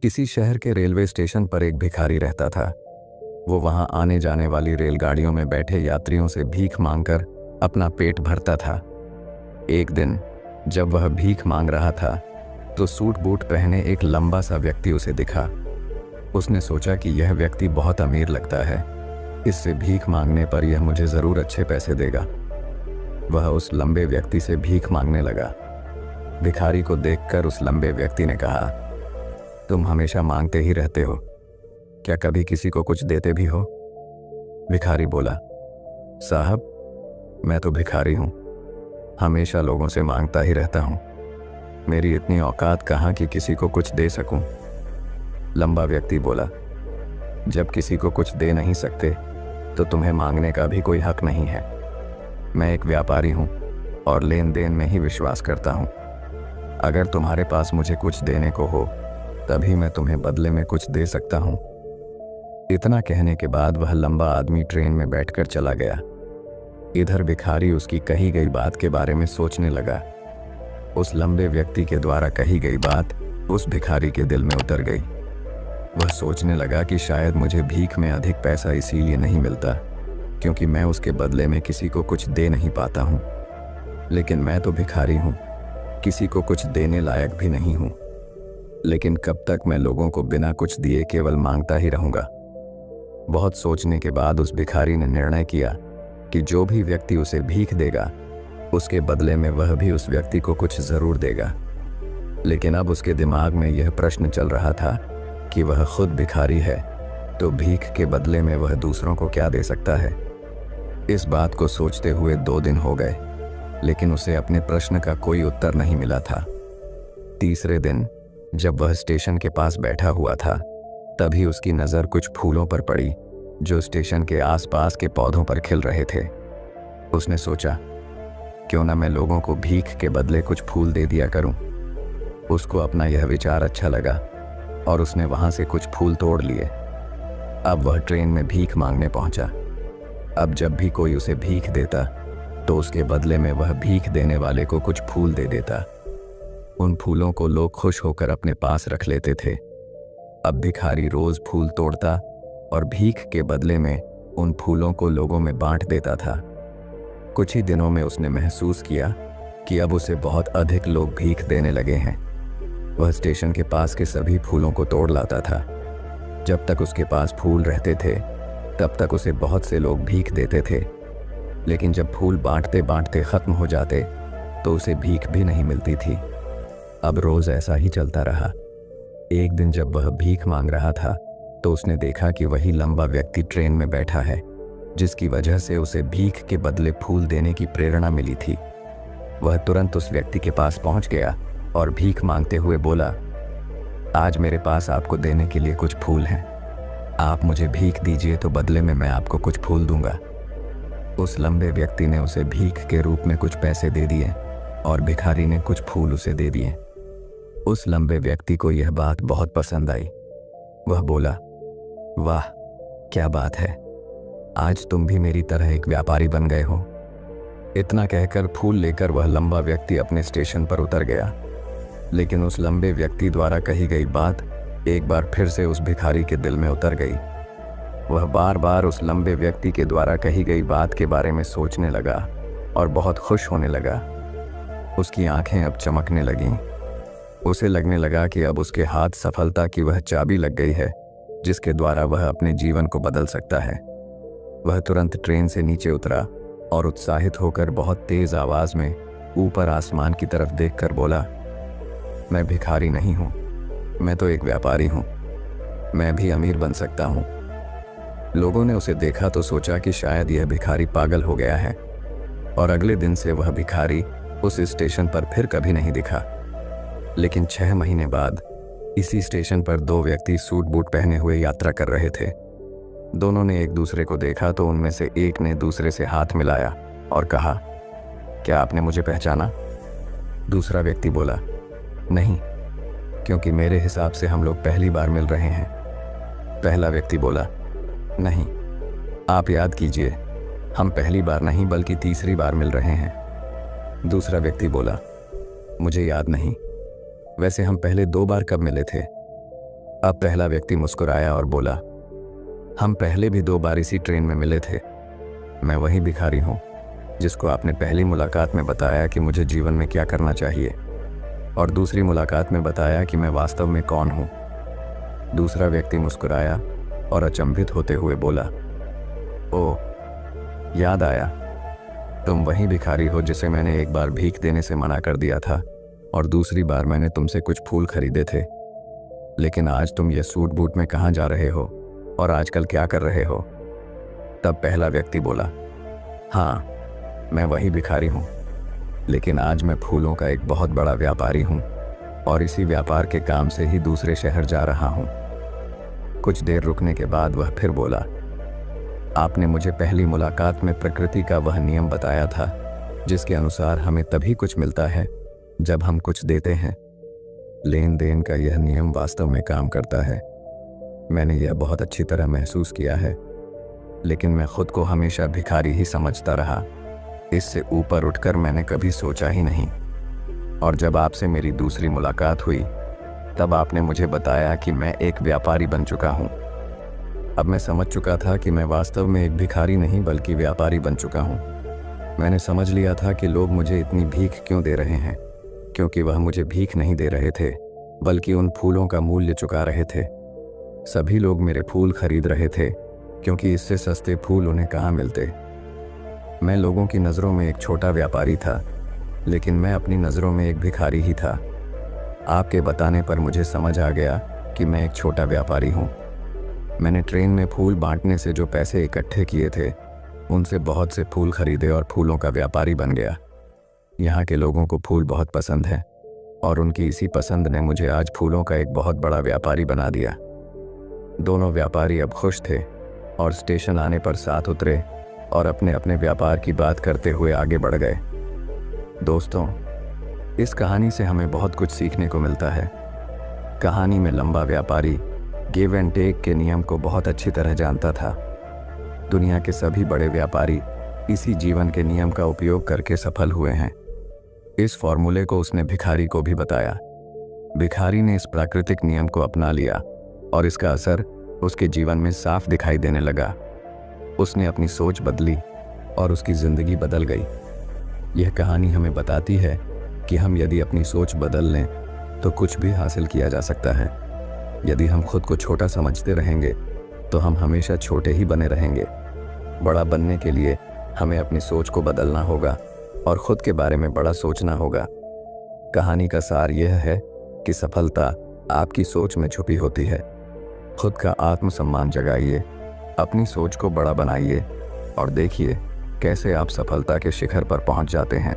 किसी शहर के रेलवे स्टेशन पर एक भिखारी रहता था। वो वहां आने जाने वाली रेलगाड़ियों में बैठे यात्रियों से भीख मांगकर अपना पेट भरता था। एक दिन जब वह भीख मांग रहा था तो सूट बूट पहने एक लंबा सा व्यक्ति उसे दिखा। उसने सोचा कि यह व्यक्ति बहुत अमीर लगता है, इससे भीख मांगने पर यह मुझे ज़रूर अच्छे पैसे देगा। वह उस लंबे व्यक्ति से भीख मांगने लगा। भिखारी को देखकर उस लंबे व्यक्ति ने कहा, तुम हमेशा मांगते ही रहते हो, क्या कभी किसी को कुछ देते भी हो? भिखारी बोला, साहब मैं तो भिखारी हूं, हमेशा लोगों से मांगता ही रहता हूं। मेरी इतनी औकात कहाँ कि किसी को कुछ दे सकूं। लंबा व्यक्ति बोला, जब किसी को कुछ दे नहीं सकते तो तुम्हें मांगने का भी कोई हक नहीं है। मैं एक व्यापारी हूं और लेन देन में ही विश्वास करता हूं। अगर तुम्हारे पास मुझे कुछ देने को हो तभी मैं तुम्हें बदले में कुछ दे सकता हूं। इतना कहने के बाद वह लंबा आदमी ट्रेन में बैठकर चला गया। इधर भिखारी उसकी कही गई बात के बारे में सोचने लगा। उस लंबे व्यक्ति के द्वारा कही गई बात उस भिखारी के दिल में उतर गई। वह सोचने लगा कि शायद मुझे भीख में अधिक पैसा इसीलिए नहीं मिलता क्योंकि मैं उसके बदले में किसी को कुछ दे नहीं पाता हूँ। लेकिन मैं तो भिखारी हूँ, किसी को कुछ देने लायक भी नहीं हूँ। लेकिन कब तक मैं लोगों को बिना कुछ दिए केवल मांगता ही रहूँगा। बहुत सोचने के बाद उस भिखारी ने निर्णय किया कि जो भी व्यक्ति उसे भीख देगा उसके बदले में वह भी उस व्यक्ति को कुछ ज़रूर देगा। लेकिन अब उसके दिमाग में यह प्रश्न चल रहा था कि वह खुद भिखारी है तो भीख के बदले में वह दूसरों को क्या दे सकता है। इस बात को सोचते हुए 2 दिन हो गए, लेकिन उसे अपने प्रश्न का कोई उत्तर नहीं मिला था। तीसरे दिन जब वह स्टेशन के पास बैठा हुआ था तभी उसकी नज़र कुछ फूलों पर पड़ी जो स्टेशन के आसपास के पौधों पर खिल रहे थे। उसने सोचा, क्यों ना मैं लोगों को भीख के बदले कुछ फूल दे दिया करूं। उसको अपना यह विचार अच्छा लगा और उसने वहां से कुछ फूल तोड़ लिए। अब वह ट्रेन में भीख मांगने पहुंचा। अब जब भी कोई उसे भीख देता तो उसके बदले में वह भीख देने वाले को कुछ फूल दे देता। उन फूलों को लोग खुश होकर अपने पास रख लेते थे। अब भिखारी रोज फूल तोड़ता और भीख के बदले में उन फूलों को लोगों में बांट देता था। कुछ ही दिनों में उसने महसूस किया कि अब उसे बहुत अधिक लोग भीख देने लगे हैं। वह स्टेशन के पास के सभी फूलों को तोड़ लाता था। जब तक उसके पास फूल रहते थे तब तक उसे बहुत से लोग भीख देते थे, लेकिन जब फूल बांटते बांटते ख़त्म हो जाते तो उसे भीख भी नहीं मिलती थी। अब रोज़ ऐसा ही चलता रहा। एक दिन जब वह भीख मांग रहा था तो उसने देखा कि वही लंबा व्यक्ति ट्रेन में बैठा है जिसकी वजह से उसे भीख के बदले फूल देने की प्रेरणा मिली थी। वह तुरंत उस व्यक्ति के पास पहुंच गया और भीख मांगते हुए बोला, आज मेरे पास आपको देने के लिए कुछ फूल हैं। आप मुझे भीख दीजिए तो बदले में मैं आपको कुछ फूल दूंगा। उस लंबे व्यक्ति ने उसे भीख के रूप में कुछ पैसे दे दिए और भिखारी ने कुछ फूल उसे दे दिए। उस लंबे व्यक्ति को यह बात बहुत पसंद आई। वह बोला, वाह क्या बात है, आज तुम भी मेरी तरह एक व्यापारी बन गए हो। इतना कहकर फूल लेकर वह लंबा व्यक्ति अपने स्टेशन पर उतर गया। लेकिन उस लंबे व्यक्ति द्वारा कही गई बात एक बार फिर से उस भिखारी के दिल में उतर गई। वह बार बार उस लंबे व्यक्ति के द्वारा कही गई बात के बारे में सोचने लगा और बहुत खुश होने लगा। उसकी आंखें अब चमकने लगीं। उसे लगने लगा कि अब उसके हाथ सफलता की वह चाबी लग गई है जिसके द्वारा वह अपने जीवन को बदल सकता है। वह तुरंत ट्रेन से नीचे उतरा और उत्साहित होकर बहुत तेज आवाज में ऊपर आसमान की तरफ देखकर बोला, मैं भिखारी नहीं हूँ, मैं तो एक व्यापारी हूँ, मैं भी अमीर बन सकता हूँ। लोगों ने उसे देखा तो सोचा कि शायद यह भिखारी पागल हो गया है और अगले दिन से वह भिखारी उस स्टेशन पर फिर कभी नहीं दिखा। लेकिन 6 महीने बाद इसी स्टेशन पर 2 व्यक्ति सूट बूट पहने हुए यात्रा कर रहे थे। दोनों ने एक दूसरे को देखा तो उनमें से एक ने दूसरे से हाथ मिलाया और कहा, क्या आपने मुझे पहचाना? दूसरा व्यक्ति बोला, नहीं, क्योंकि मेरे हिसाब से हम लोग पहली बार मिल रहे हैं। पहला व्यक्ति बोला, नहीं, आप याद कीजिए, हम पहली बार नहीं बल्कि तीसरी बार मिल रहे हैं। दूसरा व्यक्ति बोला, मुझे याद नहीं, वैसे हम पहले 2 बार कब मिले थे? अब पहला व्यक्ति मुस्कुराया और बोला, हम पहले भी 2 बार इसी ट्रेन में मिले थे। मैं वही भिखारी हूँ जिसको आपने पहली मुलाकात में बताया कि मुझे जीवन में क्या करना चाहिए, और दूसरी मुलाकात में बताया कि मैं वास्तव में कौन हूँ। दूसरा व्यक्ति मुस्कुराया और अचंभित होते हुए बोला, ओह, याद आया, तुम वही भिखारी हो जिसे मैंने एक बार भीख देने से मना कर दिया था और दूसरी बार मैंने तुमसे कुछ फूल खरीदे थे। लेकिन आज तुम ये सूट बूट में कहाँ जा रहे हो और आजकल क्या कर रहे हो? तब पहला व्यक्ति बोला, हाँ, मैं वही भिखारी हूँ, लेकिन आज मैं फूलों का एक बहुत बड़ा व्यापारी हूँ और इसी व्यापार के काम से ही दूसरे शहर जा रहा हूँ। कुछ देर रुकने के बाद वह फिर बोला, आपने मुझे पहली मुलाकात में प्रकृति का वह नियम बताया था जिसके अनुसार हमें तभी कुछ मिलता है जब हम कुछ देते हैं। लेन देन का यह नियम वास्तव में काम करता है। मैंने यह बहुत अच्छी तरह महसूस किया है, लेकिन मैं खुद को हमेशा भिखारी ही समझता रहा। इससे ऊपर उठकर मैंने कभी सोचा ही नहीं। और जब आपसे मेरी दूसरी मुलाकात हुई तब आपने मुझे बताया कि मैं एक व्यापारी बन चुका हूँ। अब मैं समझ चुका था कि मैं वास्तव में एक भिखारी नहीं बल्कि व्यापारी बन चुका हूँ। मैंने समझ लिया था कि लोग मुझे इतनी भीख क्यों दे रहे हैं, क्योंकि वह मुझे भीख नहीं दे रहे थे बल्कि उन फूलों का मूल्य चुका रहे थे। सभी लोग मेरे फूल खरीद रहे थे क्योंकि इससे सस्ते फूल उन्हें कहाँ मिलते। मैं लोगों की नज़रों में एक छोटा व्यापारी था, लेकिन मैं अपनी नज़रों में एक भिखारी ही था। आपके बताने पर मुझे समझ आ गया कि मैं एक छोटा व्यापारी हूँ। मैंने ट्रेन में फूल बांटने से जो पैसे इकट्ठे किए थे उनसे बहुत से फूल खरीदे और फूलों का व्यापारी बन गया। यहाँ के लोगों को फूल बहुत पसंद है और उनकी इसी पसंद ने मुझे आज फूलों का एक बहुत बड़ा व्यापारी बना दिया। दोनों व्यापारी अब खुश थे और स्टेशन आने पर साथ उतरे और अपने अपने व्यापार की बात करते हुए आगे बढ़ गए। दोस्तों, इस कहानी से हमें बहुत कुछ सीखने को मिलता है। कहानी में लंबा व्यापारी गिव एंड टेक के नियम को बहुत अच्छी तरह जानता था। दुनिया के सभी बड़े व्यापारी इसी जीवन के नियम का उपयोग करके सफल हुए हैं। इस फॉर्मूले को उसने भिखारी को भी बताया। भिखारी ने इस प्राकृतिक नियम को अपना लिया और इसका असर उसके जीवन में साफ दिखाई देने लगा। उसने अपनी सोच बदली और उसकी जिंदगी बदल गई। यह कहानी हमें बताती है कि हम यदि अपनी सोच बदल लें तो कुछ भी हासिल किया जा सकता है। यदि हम खुद को छोटा समझते रहेंगे तो हम हमेशा छोटे ही बने रहेंगे। बड़ा बनने के लिए हमें अपनी सोच को बदलना होगा और खुद के बारे में बड़ा सोचना होगा। कहानी का सार यह है कि सफलता आपकी सोच में छुपी होती है। खुद का आत्मसम्मान जगाइए, अपनी सोच को बड़ा बनाइए और देखिए कैसे आप सफलता के शिखर पर पहुंच जाते हैं।